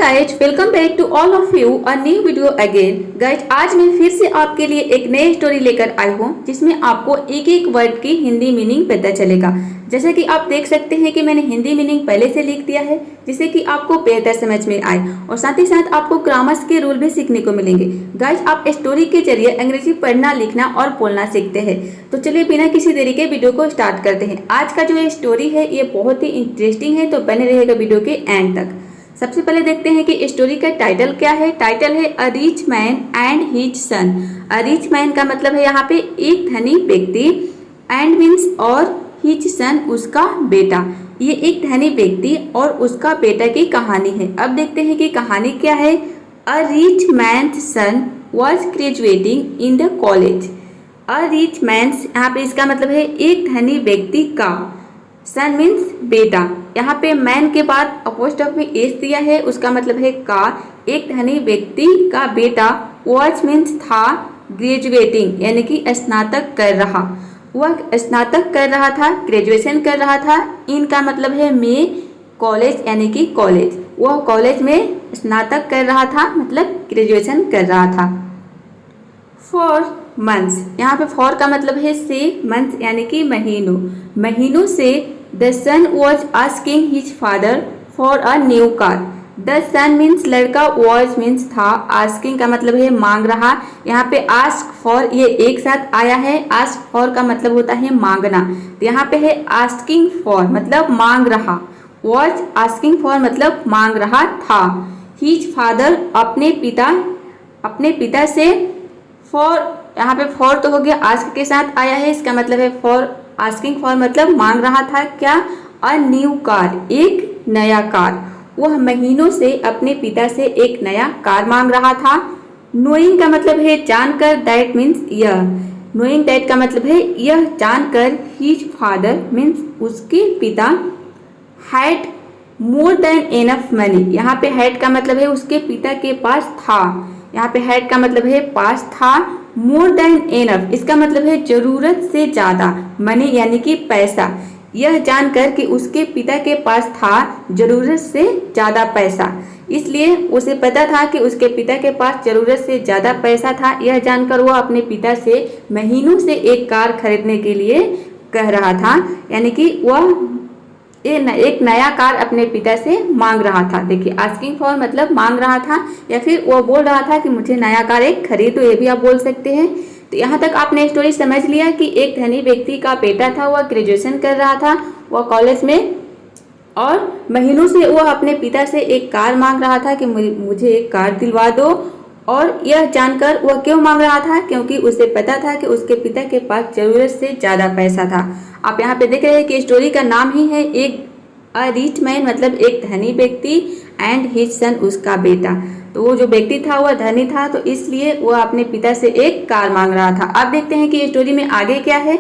Guys, welcome back to all of you a new video again. Guys, आज मैं फिर से आपके लिए एक नई स्टोरी लेकर आई हूँ जिसमें आपको एक एक वर्ड की हिंदी मीनिंग पता चलेगा। जैसे कि आप देख सकते हैं कि मैंने हिंदी मीनिंग पहले से लिख दिया है जिससे कि आपको बेहतर समझ में आए और साथ ही साथ आपको ग्रामर्स के रूल भी सीखने को मिलेंगे। गाइज, आप स्टोरी के जरिए अंग्रेजी पढ़ना, लिखना और बोलना सीखते हैं। तो चलिए बिना किसी देरी के वीडियो को स्टार्ट करते हैं। आज का जो ये स्टोरी है ये बहुत ही इंटरेस्टिंग है, तो बने रहेगा वीडियो के एंड तक। सबसे पहले देखते हैं कि स्टोरी का टाइटल क्या है। टाइटल है a rich man and his son. A rich man का मतलब है यहाँ पे एक धनी व्यक्ति, एंड मीन्स और हिज सन उसका बेटा। ये एक धनी व्यक्ति और उसका बेटा की कहानी है। अब देखते हैं कि कहानी क्या है। A rich man's son was graduating in the college. A rich man's यहाँ पे इसका मतलब है एक धनी व्यक्ति का, सन मीन्स बेटा। यहाँ पे मैन के बाद अपोस्ट्रोफ में एस दिया है, उसका मतलब है का। एक धनी व्यक्ति का बेटा, वॉज मीन्स था, ग्रेजुएटिंग यानी कि स्नातक कर रहा। वह स्नातक कर रहा था, ग्रेजुएशन कर रहा था। इन का मतलब है में, कॉलेज यानी कि कॉलेज। वह कॉलेज में स्नातक कर रहा था मतलब ग्रेजुएशन कर रहा था। फॉर मंथ्स, यहाँ पे फॉर का मतलब है से, मंथ्स यानी कि महीनों। महीनों से the son was asking his father for a new car. The son means लड़का, वॉज मीन्स था, आस्किंग का मतलब है मांग रहा। यहाँ पे आस्क फॉर ये एक साथ आया है। आस्क फॉर का मतलब होता है मांगना, तो यहाँ पे है आस्किंग फॉर मतलब मांग रहा। वॉज आस्किंग फॉर मतलब मांग रहा था। हिज फादर अपने पिता से, फॉर यहाँ पे फॉर तो हो गया, आस्क के साथ आया है, इसका मतलब है फॉर आस्किंग फॉर मतलब मांग रहा था क्या, अ न्यू कार एक नया कार। वह महीनों से अपने पिता से एक नया कार मांग रहा था। नोइंग का मतलब है जानकर, दैट मीन्स यह। नोइंग दैट का मतलब है यह जानकर। हिज फादर मीन्स उसके पिता, had more than enough money. यहाँ पे हैड का मतलब है उसके पिता के पास था। यहाँ पे हैड का मतलब है पास था। मोर देन एनफ इसका मतलब है जरूरत से ज्यादा, मनी यानी कि पैसा। यह जानकर कि उसके पिता के पास था जरूरत से ज्यादा पैसा, इसलिए उसे पता था कि उसके पिता के पास जरूरत से ज्यादा पैसा था। यह जानकर वह अपने पिता से महीनों से एक कार खरीदने के लिए कह रहा था, यानी कि वह एक नया कार अपने पिता से मांग रहा था। देखिए, आस्किंग फॉर मतलब मांग रहा था, या फिर वो बोल रहा था कि मुझे नया कार एक खरीदो, ये भी आप बोल सकते हैं। तो यहाँ तक आपने स्टोरी समझ लिया कि एक धनी व्यक्ति का बेटा था, वह ग्रेजुएशन कर रहा था, वह कॉलेज में, और महीनों से वह अपने पिता से एक कार मांग रहा था कि मुझे एक कार दिलवा दो। और यह जानकर वह क्यों मांग रहा था, क्योंकि उसे पता था कि उसके पिता के पास जरूरत से ज्यादा पैसा था। आप यहाँ पे देख रहे हैं कि स्टोरी का नाम ही है एक अ रिच मैन मतलब एक धनी व्यक्ति, एंड हिज सन उसका बेटा। तो वो जो व्यक्ति था वह धनी था, तो इसलिए वह अपने पिता से एक कार मांग रहा था। अब देखते हैं कि स्टोरी में आगे क्या है।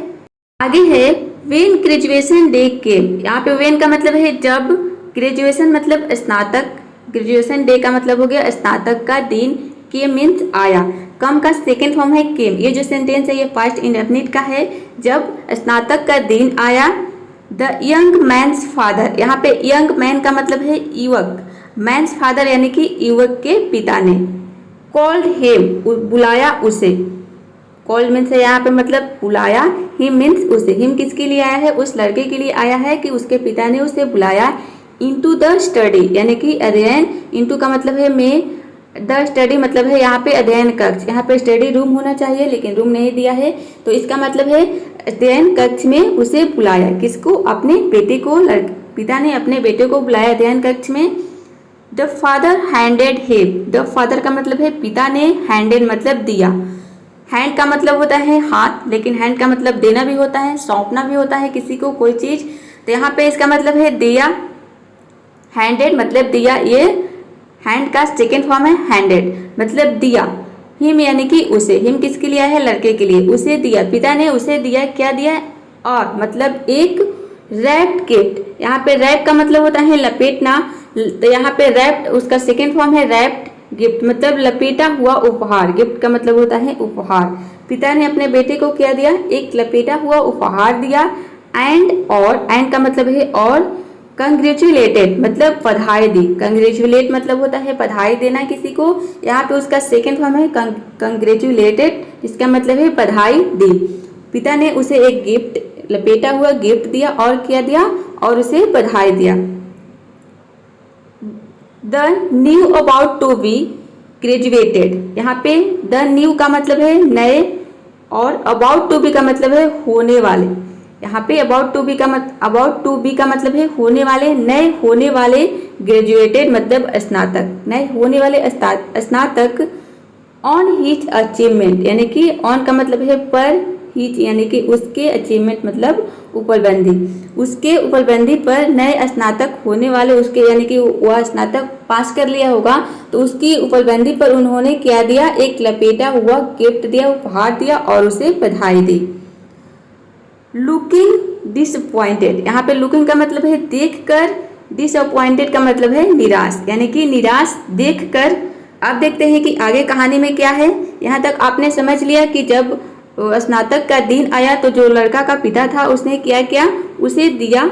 आगे है व्हेन ग्रेजुएशन डे केम। यहाँ पे व्हेन का मतलब है जब, ग्रेजुएशन मतलब स्नातक, ग्रेजुएशन डे का मतलब हो गया स्नातक का दिन, केम मीन्स आया। कम का सेकेंड फॉर्म है केम। ये जो सेंटेंस है ये पास्ट इंडेफिनिट का है। जब स्नातक का दिन आया, द यंग मैन्स फादर, यहाँ पे यंग मैन का मतलब है युवक, मैन्स फादर यानी कि युवक के पिता ने, कॉल्ड हिम बुलाया उसे। कॉल्ड मीन्स है यहाँ पे मतलब बुलाया, हिम मीन्स उसे। हिम किसके लिए आया है, उस लड़के के लिए आया है कि उसके पिता ने उसे बुलाया। इनटू द स्टडी यानी कि अध्ययन, इनटू का मतलब है में, द स्टडी मतलब है यहाँ पे अध्ययन कक्ष। यहाँ पे स्टडी रूम होना चाहिए लेकिन रूम नहीं दिया है, तो इसका मतलब है अध्ययन कक्ष में उसे बुलाया। किसको, अपने बेटे को। पिता ने अपने बेटे को बुलाया अध्ययन कक्ष में। The father handed him, the father का मतलब है पिता ने, हैंडेड मतलब दिया। हैंड का मतलब होता है हाथ, लेकिन हैंड का मतलब देना भी होता है, सौंपना भी होता है किसी को कोई चीज। तो यहाँ पे इसका मतलब है दिया, हैंडेड मतलब दिया। ये हैंड का सेकेंड फॉर्म है हैंडेड मतलब दिया। हिम यानी कि उसे, हिम किसके लिए है, लड़के के लिए, उसे दिया, पिता ने उसे दिया। क्या दिया, और मतलब एक रैप्ड गिफ्ट। यहाँ पे रैप का मतलब होता है लपेटना, तो यहाँ पे रैप्ड उसका सेकेंड फॉर्म है रैप्ड गिफ्ट मतलब लपेटा हुआ उपहार। गिफ्ट का मतलब होता है उपहार। पिता ने अपने बेटे को क्या दिया, एक लपेटा हुआ उपहार दिया। एंड, और, एंड का मतलब है और, कंग्रेचुलेटेड मतलब बधाई दी। कंग्रेचुलेट मतलब होता है बधाई देना किसी को। यहाँ पे उसका सेकेंड फॉर्म है कंग्रेचुलेटेड, जिसका मतलब है बधाई दी। पिता ने उसे एक गिफ्ट, लपेटा हुआ गिफ्ट दिया और क्या दिया, और उसे बधाई दिया। The new about to be graduated, यहाँ पे द न्यू का मतलब है नए और अबाउट टू बी का मतलब है होने वाले। यहाँ पे अबाउट टू बी का मतलब है होने वाले, नए होने वाले। ग्रेजुएटेड मतलब स्नातक, नए होने वाले स्नातक। ऑन हिज अचीवमेंट, यानी कि ऑन का मतलब है पर, हिज यानी कि उसके, अचीवमेंट मतलब उपलब्धि, उसके उपलब्धि पर नए स्नातक होने वाले, उसके यानी कि वह स्नातक पास कर लिया होगा तो उसकी उपलब्धि पर उन्होंने क्या दिया, एक लपेटा हुआ गिफ्ट दिया, उपहार दिया और उसे बधाई दी। लुकिंग डिसअपॉइंटेड, यहाँ पे लुकिंग का मतलब है देखकर, डिसअपॉइंटेड का मतलब है निराश, यानी कि निराश देखकर। अब देखते हैं कि आगे कहानी में क्या है। यहाँ तक आपने समझ लिया कि जब स्नातक का दिन आया तो जो लड़का का पिता था उसने क्या किया, उसे दिया,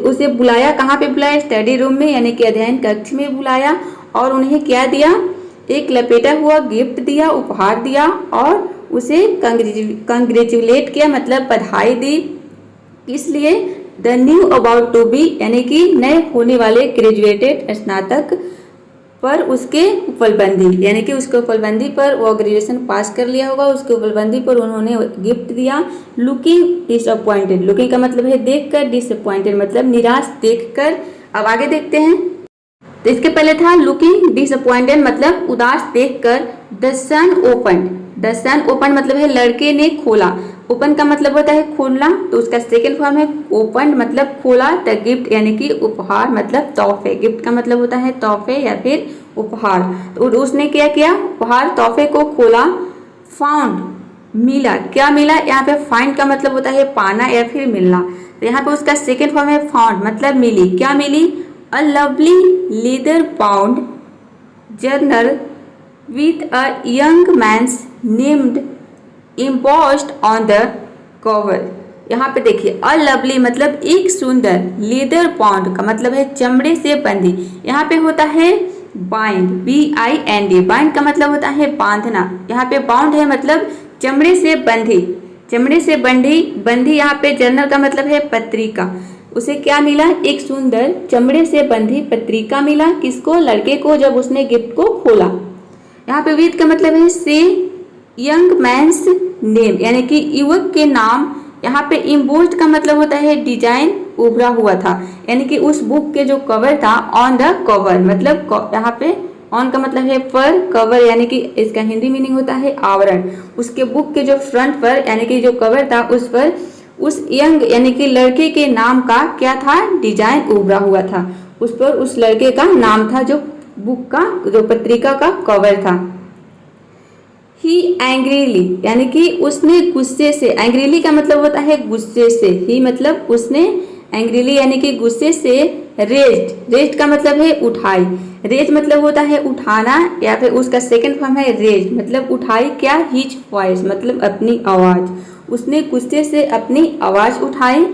उसे बुलाया, कहाँ पे बुलाया, स्टडी रूम में यानी कि अध्ययन कक्ष में बुलाया और उन्हें क्या दिया, एक लपेटा हुआ गिफ्ट दिया, उपहार दिया और उसे कंग्रेचुलेट किया मतलब बधाई दी। इसलिए the new about to be यानी कि नए होने वाले ग्रेजुएटेड स्नातक पर उसके उपलब्धि, यानी कि उसके उपलब्धि पर वो ग्रेजुएशन पास कर लिया होगा, उसके उपलब्धि पर उन्होंने गिफ्ट दिया। लुकिंग डिसअपॉइंटेड, लुकिंग का मतलब है देखकर, डिसअपॉइंटेड मतलब निराश देखकर। अब आगे देखते हैं। तो इसके पहले था लुकिंग डिसअपॉइंटेड मतलब उदास देखकर। The son open, the son open मतलब है लड़के ने खोला। ओपन का मतलब होता है खोलना, तो उसका सेकेंड फॉर्म है ओपन मतलब खोला। द गिफ्ट यानी कि उपहार मतलब तोहफे, गिफ्ट का मतलब होता है तोहफे या फिर उपहार। तो उसने क्या किया, उपहार तोहफे को खोला। फाउंड मिला, क्या मिला, यहाँ पे फाइंड का मतलब होता है पाना या फिर मिलना, तो यहाँ पे उसका सेकेंड फॉर्म है फाउंड मतलब मिली। क्या मिली, a lovely leather bound journal with a young man's named embossed on the cover। यहाँ पे देखिए अ लवली मतलब एक सुंदर, लेदर बाउंड का मतलब है चमड़े से बंधी। यहाँ पे होता है बाइंड, BIND, बाइंड का मतलब होता है बांधना। यहाँ पे बाउंड है मतलब चमड़े से बंधी, चमड़े से बंधी, बंधी यहाँ पे जर्नल का मतलब है पत्रिका। उसे क्या मिला, एक सुंदर चमड़े से बंधी पत्रिका मिला। किसको, लड़के को, जब उसने गिफ्ट को खोला। यहाँ पे विद का मतलब है से यंग मैंस नेम यानी कि युवक के नाम। यहाँ पे इम्बोस्ड का मतलब होता है डिजाइन, उभरा हुआ था, यानी कि उस बुक के जो कवर था, ऑन द कवर मतलब यहाँ पे ऑन का मतलब है पर, कवर यानी कि इसका हिंदी मीनिंग होता है आवरण। उसके बुक के जो फ्रंट पर यानी कि जो कवर था उस पर उस यंग यानी कि लड़के के नाम का क्या था, डिजाइन उभरा हुआ था। उस पर उस लड़के का नाम था जो बुक का, जो पत्रिका का कवर था। ही एंग्रीली यानी कि उसने गुस्से से, एंग्रीली का मतलब होता है गुस्से से, ही मतलब उसने, एंग्रीली यानी कि गुस्से से। रेज्ड, रेज्ड का मतलब है उठाई, रेज मतलब होता है उठाना या फिर उसका सेकंड फॉर्म है रेज मतलब उठाई। क्या, हिज वॉइस मतलब अपनी आवाज, उसने गुस्से से अपनी आवाज उठाई।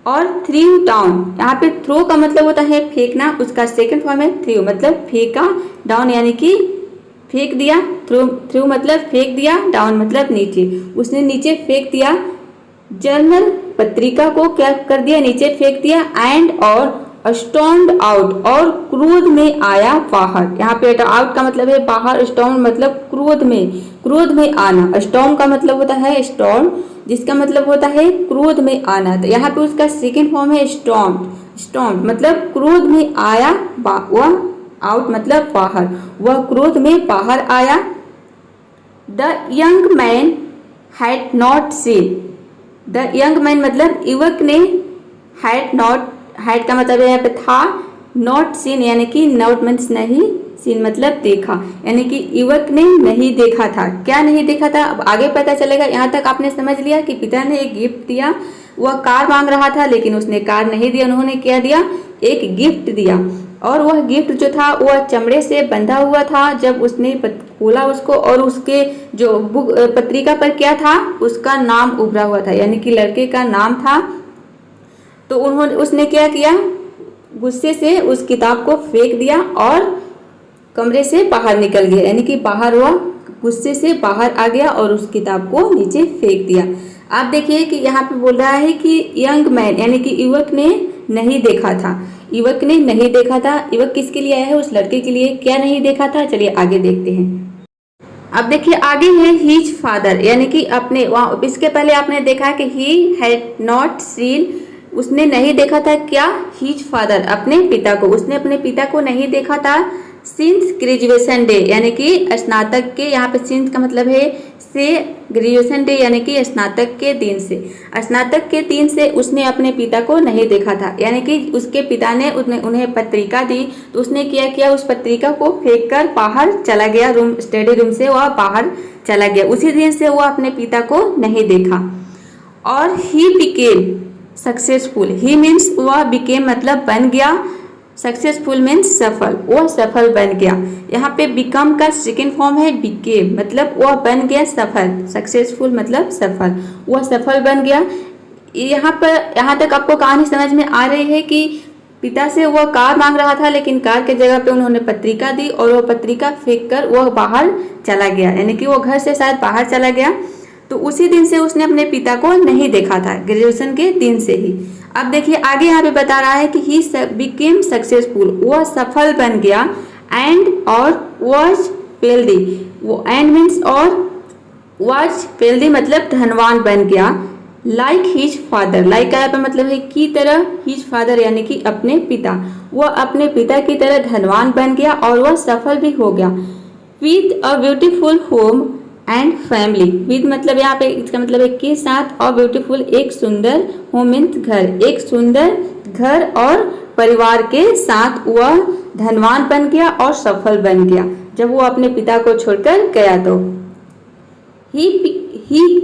और थ्रू डाउन, यहाँ पे थ्रो का मतलब होता है फेंकना, उसका सेकंड फॉर्म है थ्रू मतलब फेंका। डाउन यानी कि फेंक दिया, थ्रू मतलब फेंक दिया, डाउन मतलब नीचे, उसने नीचे फेंक दिया। जर्नल पत्रिका को क्या कर दिया, नीचे फेंक दिया। एंड और स्टॉर्म्ड आउट और क्रोध में आया बाहर। यहाँ पे आउट का मतलब है बाहर, स्टॉर्म मतलब क्रोध में, क्रोध में आना। स्टॉर्म का मतलब होता है स्टॉर्म, जिसका मतलब होता है क्रोध में आना। तो यहाँ पे उसका सेकेंड फॉर्म है स्टॉर्म, स्टॉर्म मतलब क्रोध में आया, वह आउट मतलब बाहर, वह क्रोध में बाहर आया। The young man had not seen, the young man मतलब युवक ने, हैड नॉट, हैड का मतलब यहाँ पे था, नॉट सीन यानी कि नॉट मीन्स नहीं, सीन मतलब देखा, यानी कि युवक ने नहीं देखा था। क्या नहीं देखा था, अब आगे पता चलेगा। यहाँ तक आपने समझ लिया कि पिता ने एक गिफ्ट दिया, वह कार मांग रहा था लेकिन उसने कार नहीं दिया, उन्होंने क्या दिया, एक गिफ्ट दिया। और वह गिफ्ट जो था वह चमड़े से बंधा हुआ था। जब उसने खोला उसको और उसके जो बुक पत्रिका पर क्या था, उसका नाम उभरा हुआ था, यानी कि लड़के का नाम था। तो उसने क्या किया, गुस्से से उस किताब को फेंक दिया और कमरे से बाहर निकल गया, यानी कि बाहर हुआ, गुस्से से बाहर आ गया और उस किताब को नीचे फेंक दिया। आप देखिए कि यहाँ पे बोल रहा है कि यंग मैन, यानी कि युवक ने नहीं देखा था, युवक ने नहीं देखा था। युवक किसके लिए आया है? उस लड़के के लिए। क्या नहीं देखा था? चलिए आगे देखते हैं। अब देखिए आगे है हिज फादर, यानी कि अपने, वहाँ इसके पहले आपने देखा कि ही हैड नॉट सीन, उसने नहीं देखा था क्या? हिज फादर, अपने पिता को, उसने अपने पिता को नहीं देखा था सिंस ग्रेजुएशन डे, यानी कि स्नातक के, यहाँ पे सिंस का मतलब है से, ग्रेजुएशन डे यानी कि स्नातक के दिन से, स्नातक के दिन से उसने अपने पिता को नहीं देखा था, यानी कि उसके पिता ने उन्हें पत्रिका दी तो उसने क्या किया, उस पत्रिका को फेंक कर बाहर चला गया, रूम, स्टडी रूम से वह बाहर चला गया। उसी दिन से वह अपने पिता को नहीं देखा। और he became successful, he means वह बिकेम मतलब बन गया, सक्सेसफुल मीन्स सफल, वह सफल बन गया। यहाँ पे बिकम का सेकेंड फॉर्म है बिकेम, मतलब वह बन गया सफल, सक्सेसफुल मतलब सफल, वह सफल बन गया। यहाँ तक आपको कहानी समझ में आ रही है कि पिता से वह कार मांग रहा था, लेकिन कार के जगह पे उन्होंने पत्रिका दी और वह पत्रिका फेंक कर वह बाहर चला गया, यानी कि वो घर से शायद बाहर चला गया। तो उसी दिन से उसने अपने पिता को नहीं देखा था, ग्रेजुएशन के दिन से ही। अब देखिए आगे यहाँ पे बता रहा है कि ही बिकेम सक्सेसफुल, वह सफल बन गया, एंड और वॉज वेल्दी, वो एंड मीन्स और, वॉज वेल्दी मतलब धनवान बन गया, लाइक हिज फादर, लाइक का यहाँ पे मतलब है की तरह, हिज फादर यानी कि अपने पिता, वह अपने पिता की तरह धनवान बन गया और वह सफल भी हो गया। With a beautiful home and family, with मतलब यहाँ पे इसका मतलब है के साथ, और ब्यूटीफुल एक सुंदर, होम मीन्स घर, एक सुंदर घर और परिवार के साथ वह धनवान बन गया और सफल बन गया जब वो अपने पिता को छोड़कर गया। तो ही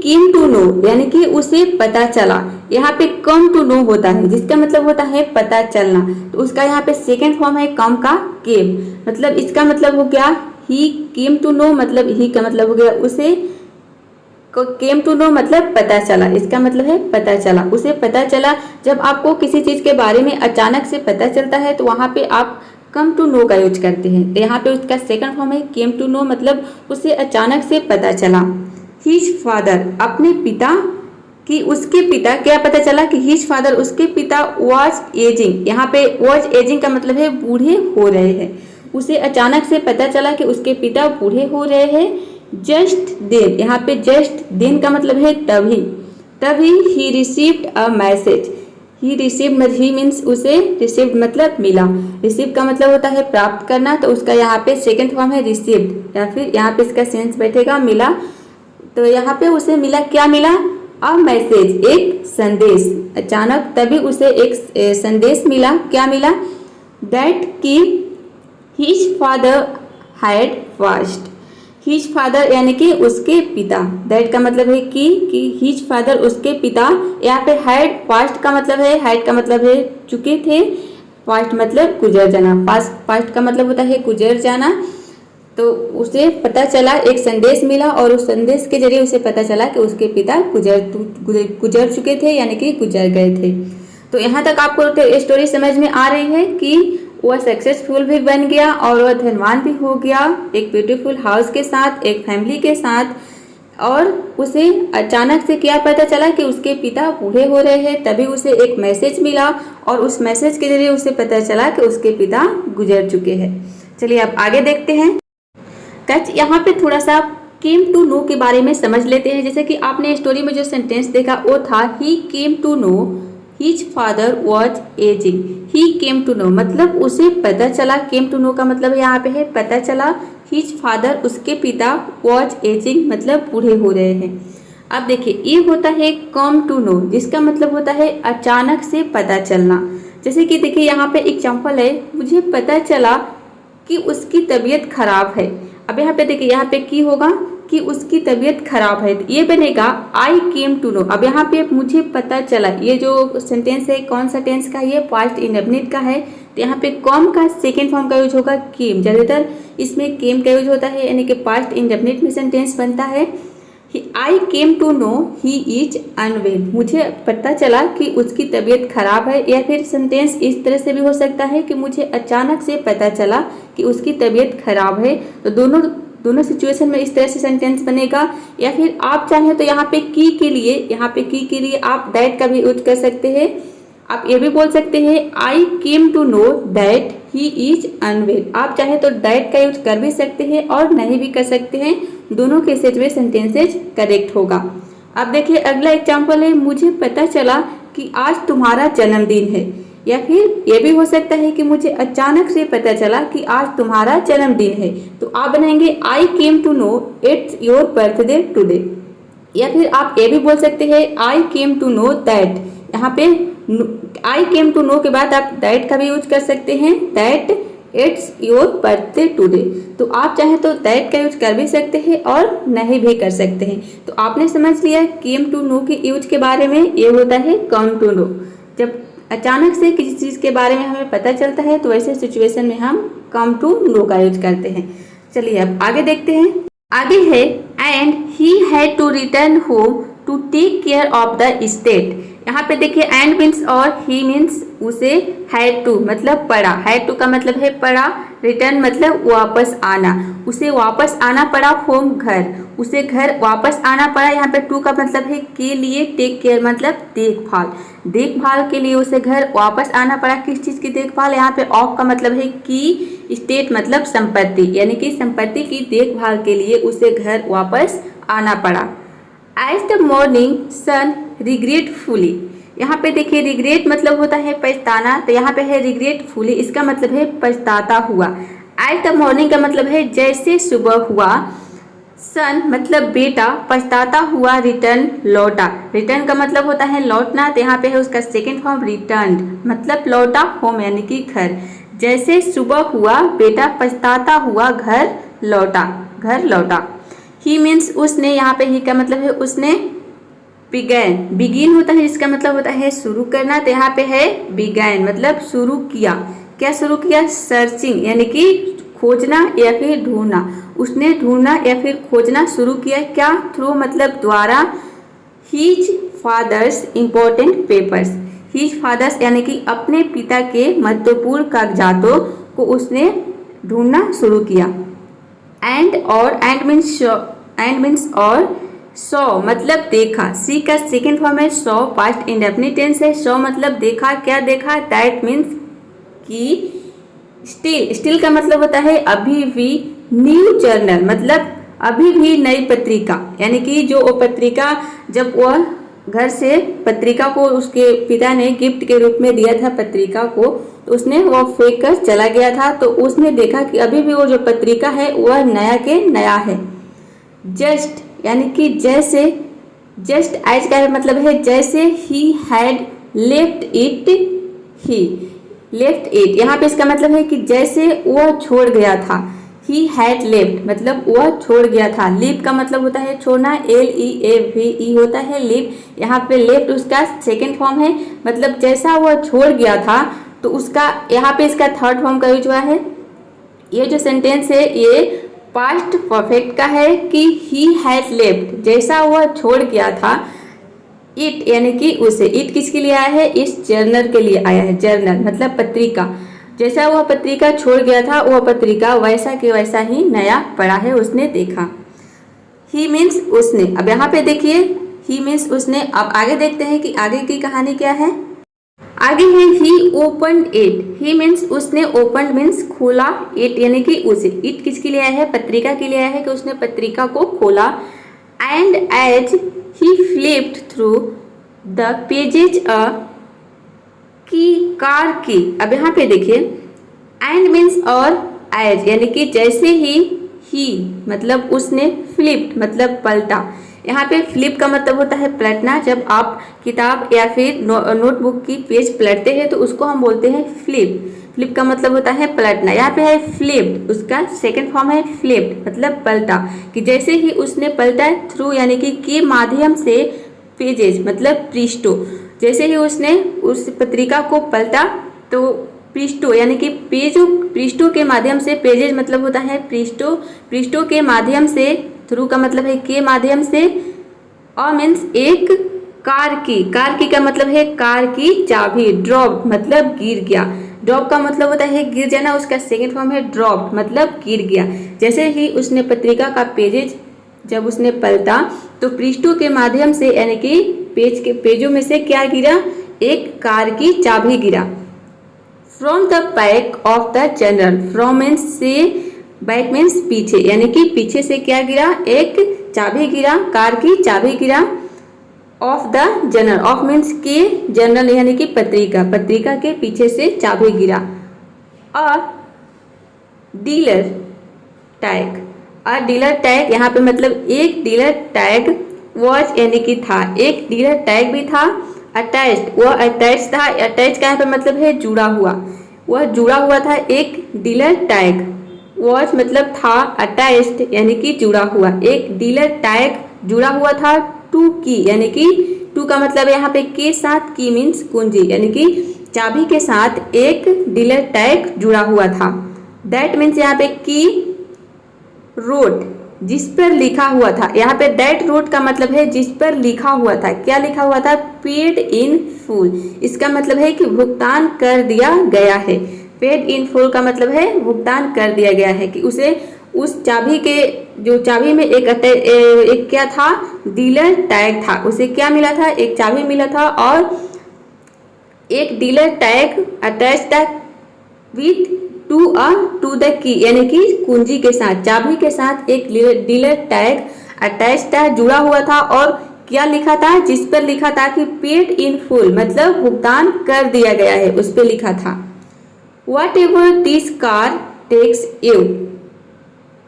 केम टू नो, यानी कि उसे पता चला, यहाँ पे कम टू नो होता है जिसका मतलब होता है पता चलना, तो उसका यहाँ पे सेकेंड फॉर्म है कम का केम, मतलब इसका मतलब हो गया ही केम टू नो, मतलब ही का मतलब हो गया उसे, केम टू नो मतलब पता चला, इसका मतलब है पता चला, उसे पता चला। जब आपको किसी चीज के बारे में अचानक से पता चलता है तो वहां पे आप कम टू नो का यूज करते हैं, तो यहाँ पे उसका सेकंड फॉर्म है केम टू नो, मतलब उसे अचानक से पता चला। हिज फादर, अपने पिता कि उसके पिता, क्या पता चला कि हिज फादर उसके पिता वॉज एजिंग, यहाँ पे वॉज एजिंग का मतलब है बूढ़े हो रहे हैं, उसे अचानक से पता चला कि उसके पिता बूढ़े हो रहे हैं। जस्ट देन, यहाँ पे जस्ट देन का मतलब है तभी, तभी he received a message, he received, he means उसे, रिसीव्ड मतलब मिला, रिसीव का मतलब होता है प्राप्त करना, तो उसका यहाँ पे सेकंड फॉर्म है रिसीव्ड, या फिर यहाँ पे इसका सेंस बैठेगा मिला, तो यहाँ पे उसे मिला, क्या मिला, अ मैसेज, एक संदेश, अचानक तभी उसे एक संदेश मिला, क्या मिला, दैट की his father had washed, his father यानी कि उसके पिता, दैट का मतलब है कि हिज फादर उसके पिता, यहाँ पे हैड, पास्ट का मतलब है, हैड का मतलब है चुके थे, पास्ट मतलब गुजर जाना, पास्ट का मतलब होता है गुजर जाना, तो उसे पता चला, एक संदेश मिला और उस संदेश के जरिए उसे पता चला कि उसके पिता गुजर चुके थे, यानी कि गुजर गए थे। तो यहाँ तक आपको स्टोरी समझ में आ रही है कि वह सक्सेसफुल भी बन गया और वह धनवान भी हो गया, एक ब्यूटीफुल हाउस के साथ, एक फैमिली के साथ, और उसे अचानक से क्या पता चला कि उसके पिता बूढ़े हो रहे हैं, तभी उसे एक मैसेज मिला और उस मैसेज के जरिए उसे पता चला कि उसके पिता गुजर चुके हैं। चलिए अब आगे देखते हैं। कच यहाँ पे थोड़ा सा केम टू नो के बारे में समझ लेते हैं। जैसे कि आपने स्टोरी में जो सेंटेंस देखा वो था he came to know his father was ageing, he came to know मतलब उसे पता चला, केम टू नो का मतलब यहाँ पे है पता चला, हिज फादर उसके पिता वॉज एजिंग मतलब बूढ़े हो रहे हैं। अब देखिए ये होता है कम टू नो, जिसका मतलब होता है अचानक से पता चलना। जैसे कि देखिए यहाँ पे एग्जाम्पल है, मुझे पता चला कि उसकी तबीयत खराब है। अब यहाँ पे देखिए, यहाँ पे की होगा कि उसकी तबीयत खराब है, तो ये बनेगा आई केम टू नो। अब यहाँ पे मुझे पता चला, ये जो सेंटेंस है कौन सा टेंस का है, ये पास्ट इंडेफिनिट का है, तो यहाँ पे कम का सेकेंड फॉर्म का यूज होगा केम, ज़्यादातर इसमें केम का यूज होता है, यानी कि पास्ट इंडेफिनिट में सेंटेंस बनता है। I came to know he is unwell. मुझे पता चला कि उसकी तबीयत खराब है, या फिर सेंटेंस इस तरह से भी हो सकता है कि मुझे अचानक से पता चला कि उसकी तबीयत खराब है। तो दोनों सिचुएशन में इस तरह से सेंटेंस बनेगा। या फिर आप चाहें तो यहाँ पे की के लिए आप दैट का भी यूज कर सकते हैं। आप ये भी बोल सकते हैं I came to know that he is unwell. आप चाहे तो दैट का यूज कर भी सकते हैं और नहीं भी कर सकते हैं, दोनों केसेज में सेंटेंसेज करेक्ट होगा। अब देखिए अगला एग्जाम्पल है, मुझे पता चला कि आज तुम्हारा जन्मदिन है। या फिर ये भी हो सकता है कि मुझे अचानक से पता चला कि आज तुम्हारा जन्मदिन है। तो आप बनाएंगे I came to know it's your birthday today. या फिर आप ये भी बोल सकते हैं I came to know that. यहाँ पे आई केम टू नो के बाद आप दैट का भी यूज कर सकते हैं, that it's your birthday today. तो आप चाहे तो दैट का यूज कर भी सकते हैं और नहीं भी कर सकते हैं। तो आपने समझ लिया केम टू नो के यूज के बारे में। ये होता है कम टू नो, जब अचानक से किसी चीज़ के बारे में हमें पता चलता है तो ऐसे सिचुएशन में हम कम टू नो का यूज करते हैं। चलिए अब आगे देखते हैं। आगे है and he had to return home to take care of the state. यहाँ पे देखिए एंड मीन्स और ही मीन्स उसे हैड टू मतलब पड़ा, हैड टू का मतलब है पड़ा, रिटर्न मतलब वापस आना, उसे वापस आना पड़ा होम घर, उसे घर वापस आना पड़ा। यहाँ पे टू का मतलब है के लिए, टेक केयर मतलब देखभाल, देखभाल के लिए उसे घर वापस आना पड़ा। किस चीज़ की देखभाल, यहाँ पे ऑफ का मतलब है की, स्टेट मतलब संपत्ति, यानी कि संपत्ति की देखभाल के लिए उसे घर वापस आना पड़ा। As the morning sun regretfully. यहाँ पे देखिए रिग्रेट मतलब होता है पछताना, तो यहाँ पे है रिग्रेटफुली, इसका मतलब है पछताता हुआ। एज द मॉर्निंग का मतलब है जैसे सुबह हुआ, सन मतलब बेटा, पछताता हुआ रिटर्न लौटा। रिटर्न का मतलब होता है लौटना, तो यहाँ पे है उसका सेकेंड फॉर्म रिटर्न मतलब लौटा होम यानी कि घर। जैसे सुबह हुआ बेटा पछताता हुआ घर लौटा। ही मीन्स उसने, यहाँ पे ही का मतलब है उसने, बिगिन होता है जिसका मतलब होता है शुरू करना, तो यहाँ पे है बिगैन मतलब शुरू किया। क्या शुरू किया, सर्चिंग यानी कि खोजना या फिर ढूंढना, उसने ढूंढना या फिर खोजना शुरू किया। क्या, थ्रू मतलब द्वारा। His father's important papers, his father's यानी कि अपने पिता के महत्वपूर्ण कागजातों को उसने ढूंढना शुरू किया। एंड मीन्स और, सॉ मतलब देखा, सी का सेकेंड फॉर्म है सॉ, पास्ट इंडेफिनिट टेंस है। सॉ मतलब देखा, क्या देखा, दैट मीन्स कि। स्टिल का मतलब होता है अभी भी। न्यू जर्नल मतलब अभी भी नई पत्रिका, यानी कि जो वो पत्रिका जब वह घर से पत्रिका को उसके पिता ने गिफ्ट के रूप में दिया था पत्रिका को, तो उसने वो फेंक कर चला गया था, तो उसने देखा कि अभी भी वो जो पत्रिका है वह नया के नया है। जस्ट यानी कि जैसे, जस्ट एज का मतलब है जैसे, ही हैड लेफ्ट इट, यहाँ पे इसका मतलब है कि जैसे वह छोड़ गया था। ही हैड लेफ्ट मतलब वह छोड़ गया था। लीव का मतलब होता है छोड़ना, LEAVE होता है लीव। यहाँ पे लेफ्ट उसका सेकेंड फॉर्म है, मतलब जैसा वह छोड़ गया था, तो उसका यहाँ पे इसका थर्ड फॉर्म का यूज हुआ है। ये जो सेंटेंस है ये पास्ट परफेक्ट का है कि ही हैड लेफ्ट, जैसा वह छोड़ गया था। इट यानी कि उसे, इट किसके लिए आया है, इस जर्नल के लिए आया है। जर्नल मतलब पत्रिका, जैसा वह पत्रिका छोड़ गया था वह पत्रिका वैसा के वैसा ही नया पड़ा है, उसने देखा। ही मीन्स उसने। अब यहाँ पे देखिए ही मीन्स उसने। अब आगे देखते हैं कि आगे की कहानी क्या है। आगे है ही ओपनड इट, ही मीन्स उसने, ओपन मीन्स खोला, इट यानी कि उसे। इट किसके लिए आया है, पत्रिका के लिए आया है कि उसने पत्रिका को खोला। And as he flipped through the pages की, कार की। अब यहाँ पे देखिए एंड मीन्स और, एज यानी कि जैसे ही मतलब उसने, फ्लिप्ड मतलब पलटा। यहाँ पे फ्लिप का मतलब होता है पलटना। जब आप किताब या फिर नोटबुक की पेज पलटते हैं तो उसको हम बोलते हैं फ्लिप। फ्लिप का मतलब होता है पलटना। यहाँ पे है फ्लिप्ड, उसका सेकंड फॉर्म है फ्लिप्ड मतलब पलटा, कि जैसे ही उसने पलटा, थ्रू यानी कि के माध्यम से, पेजेज मतलब पृष्ठों, जैसे ही उसने उस पत्रिका को पलटा तो पृष्ठों यानी कि पेजों, पृष्ठों के माध्यम से, पेजेज मतलब होता है पृष्ठों के माध्यम से, थ्रू का मतलब है के माध्यम से, अ मीन्स एक कार की का मतलब है कार की चाबी। ड्रॉप मतलब गिर गया। ड्रॉप का मतलब होता है गिर जाना, उसका सेकंड फॉर्म है ड्रॉप मतलब गिर गया। जैसे ही उसने पत्रिका का पेजेज जब उसने पलटा तो पृष्ठों के माध्यम से यानी कि पेजों में से क्या गिरा, एक कार की चाबी गिरा। From the back of the general, from means से, बैक मीन्स पीछे, यानी कि पीछे से क्या गिरा, एक चाबी गिरा, कार की चाबी गिरा। Of the general, of means के, जनरल यानी कि पत्रिका के पीछे से चाबी गिरा। अ डीलर टैग, अ डीलर टैग यहाँ पे मतलब एक डीलर टैग वॉच यानी कि था, एक डीलर टैग भी था। अटैच्ड, वह अटैच था। अटैच का यहाँ पे मतलब है जुड़ा हुआ, वह जुड़ा हुआ था। एक डीलर टैग वॉच मतलब था, अटैच्ड यानी कि जुड़ा हुआ, एक डीलर टैग जुड़ा हुआ था। टू की यानी कि टू का मतलब यहाँ पे के साथ, की मीन्स कुंजी यानी कि चाबी के साथ एक डीलर टैग जुड़ा हुआ था। दैट मीन्स यहाँ पे की रोट, जिस पर लिखा हुआ था। यहाँ पे दैट रोट का मतलब है जिस पर लिखा हुआ था। क्या लिखा हुआ था, पेड इन फुल। इसका मतलब है कि भुगतान कर दिया गया है। पेड इन फुल का मतलब है भुगतान कर दिया गया है, कि उसे उस चाबी के, जो चाबी में एक क्या था, डीलर टैग था। उसे क्या मिला था, एक चाबी मिला था और एक डीलर टैग अटैच था विथ टू द की यानी कि कुंजी के साथ, चाबी के साथ एक डीलर टैग अटैच था, जुड़ा हुआ था। और क्या लिखा था, जिस पर लिखा था कि पेड इन फुल मतलब भुगतान कर दिया गया है, उस पर लिखा था। Whatever this car takes you,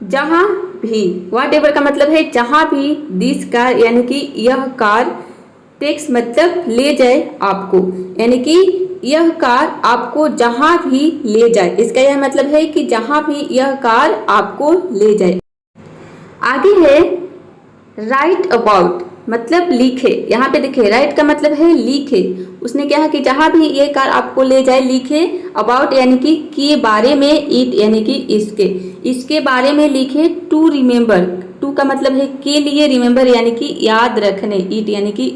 जहां भी, वट एवर का मतलब है जहां भी, दिस कार यानी कि यह कार, टेक्स मतलब ले जाए आपको, यानी कि यह कार आपको जहां भी ले जाए। इसका यह मतलब है कि जहां भी यह कार आपको ले जाए। आगे है राइट अबाउट मतलब लिखे। यहाँ पे देखिए राइट का मतलब है लिखे। उसने क्या है कि जहां भी ये कार आपको ले जाए लिखे। अबाउट यानी कि के बारे में, इट यानी कि इसके बारे में लिखे। टू रिमेंबर, टू का मतलब है के लिए, रिमेंबर यानी कि याद रखने, इट यानी कि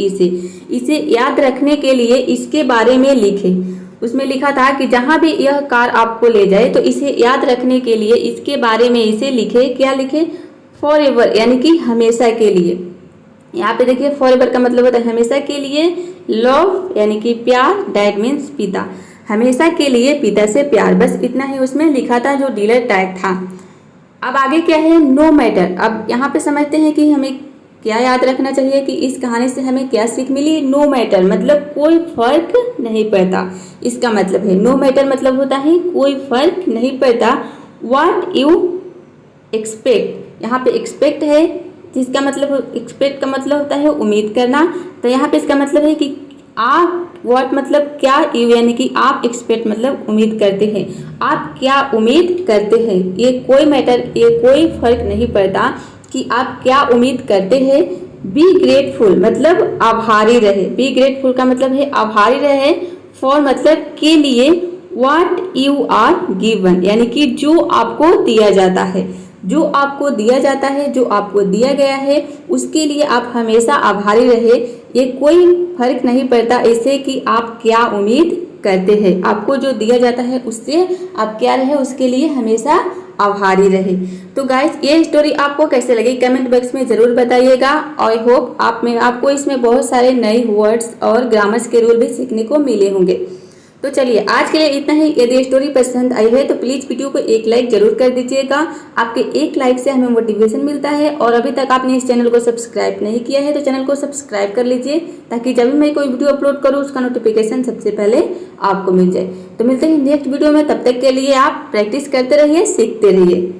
इसे याद रखने के लिए इसके बारे में लिखे। उसमें लिखा था कि जहां भी यह कार आपको ले जाए तो इसे याद रखने के लिए इसके बारे में इसे लिखे। क्या लिखे, फॉर एवर यानी कि हमेशा के लिए। यहाँ पे देखिए फॉर एवर का मतलब होता है हमेशा के लिए। लव यानी कि प्यार, डैड मीन्स पिता, हमेशा के लिए पिता से प्यार। बस इतना ही उसमें लिखा था जो डीलर टैग था। अब आगे क्या है, नो मैटर। अब यहाँ पे समझते हैं कि हमें क्या याद रखना चाहिए, कि इस कहानी से हमें क्या सीख मिली। नो मैटर मतलब कोई फर्क नहीं पड़ता, इसका मतलब है। नो मैटर मतलब होता है कोई फर्क नहीं पड़ता। व्हाट यू एक्सपेक्ट, यहाँ पे एक्सपेक्ट है जिसका मतलब, एक्सपेक्ट का मतलब होता है उम्मीद करना। तो यहाँ पे इसका मतलब है कि आप, व्हाट मतलब क्या, यू यानी कि आप, एक्सपेक्ट मतलब उम्मीद करते हैं। आप क्या उम्मीद करते हैं, ये कोई मैटर, ये कोई फर्क नहीं पड़ता कि आप क्या उम्मीद करते हैं। बी ग्रेटफुल मतलब आभारी रहे। बी ग्रेटफुल का मतलब है आभारी रहे। फॉर मतलब के लिए। व्हाट यू आर गिवन यानी कि जो आपको दिया जाता है, जो आपको दिया जाता है, जो आपको दिया गया है, उसके लिए आप हमेशा आभारी रहे। ये कोई फर्क नहीं पड़ता इससे कि आप क्या उम्मीद करते हैं। आपको जो दिया जाता है उससे आप क्या रहे, उसके लिए हमेशा आभारी रहे। तो गाइस ये स्टोरी आपको कैसे लगी कमेंट बॉक्स में ज़रूर बताइएगा। आई होप आपको इसमें बहुत सारे नए वर्ड्स और ग्रामर्स के रूल भी सीखने को मिले होंगे। तो चलिए आज के लिए इतना ही। यदि स्टोरी पसंद आई है तो प्लीज़ वीडियो को एक लाइक जरूर कर दीजिएगा। आपके एक लाइक से हमें मोटिवेशन मिलता है। और अभी तक आपने इस चैनल को सब्सक्राइब नहीं किया है तो चैनल को सब्सक्राइब कर लीजिए, ताकि जब भी मैं कोई वीडियो अपलोड करूँ उसका नोटिफिकेशन सबसे पहले आपको मिल जाए। तो मिलते हैं नेक्स्ट वीडियो में, तब तक के लिए आप प्रैक्टिस करते रहिए, सीखते रहिए।